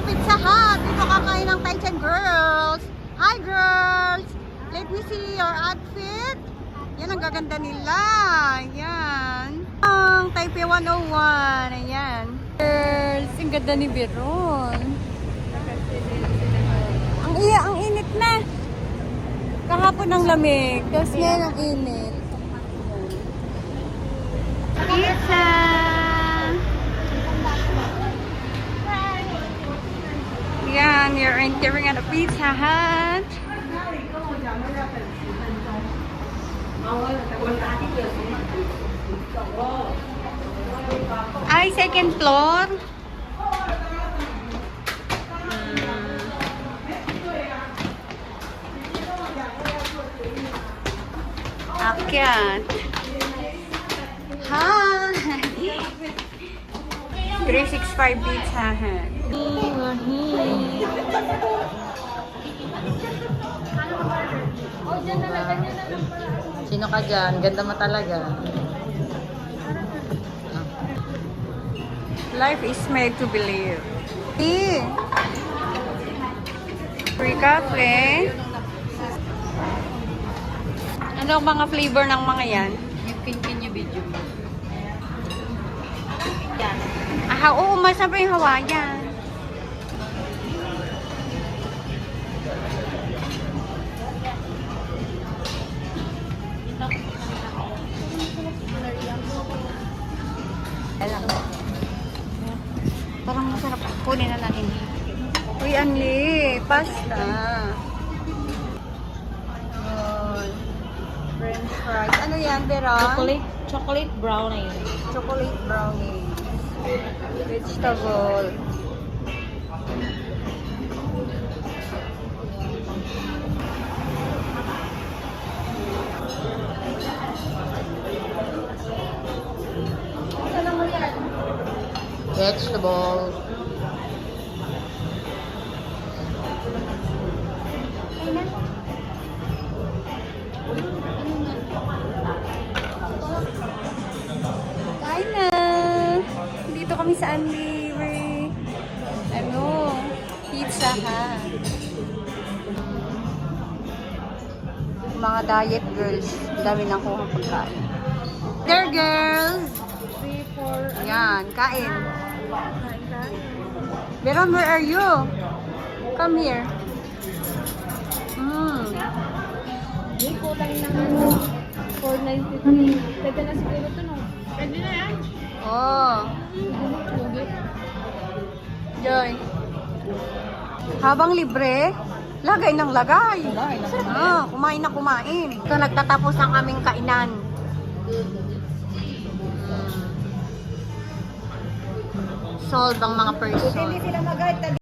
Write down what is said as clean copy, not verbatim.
ng Pizza Hut. Dito kakain ng Taichan girls. Hi girls! Let me see your outfit. Yan ang gaganda nila. Ayan. Ang Taipei 101. Ayan. Girls, ang ganda ni Veron. Ang init na. Kahapon ang lamig. Tapos ngayon ang init. Pizza! Yan, you're entering at a Pizza Hut. Ay, second floor. Akyat. Hi! 365 Pizza Hut. Sino ka dyan? Ganda mo talaga. Life is made to believe. Free cafe. Ano ang mga flavor ng mga yan? Can you video mo? Oo, masarap yung Hawaiian. Parang masarap. Kunin na natin. Uy, Anli. Pasta. French fries. Ano yan, Veron? Chocolate brownie. Chocolate brownie. Vegetable. Vegetable. Kain na. Dito kami sa Anli. Pizza Hut. Mga diet girls. Dami nang kuha pagkain. There girls. 3, 4. Yan, kain. Veron, where are you? Come here. Hindi ko lang ng 4.950. Pwede na siguro ito, no? Pwede na yan. Oh. Joy. Habang libre, lagay ng lagay. Kumain na kumain. Ito, nagtatapos ang aming kainan. Solve ang mga person. Hindi sila mag-guide.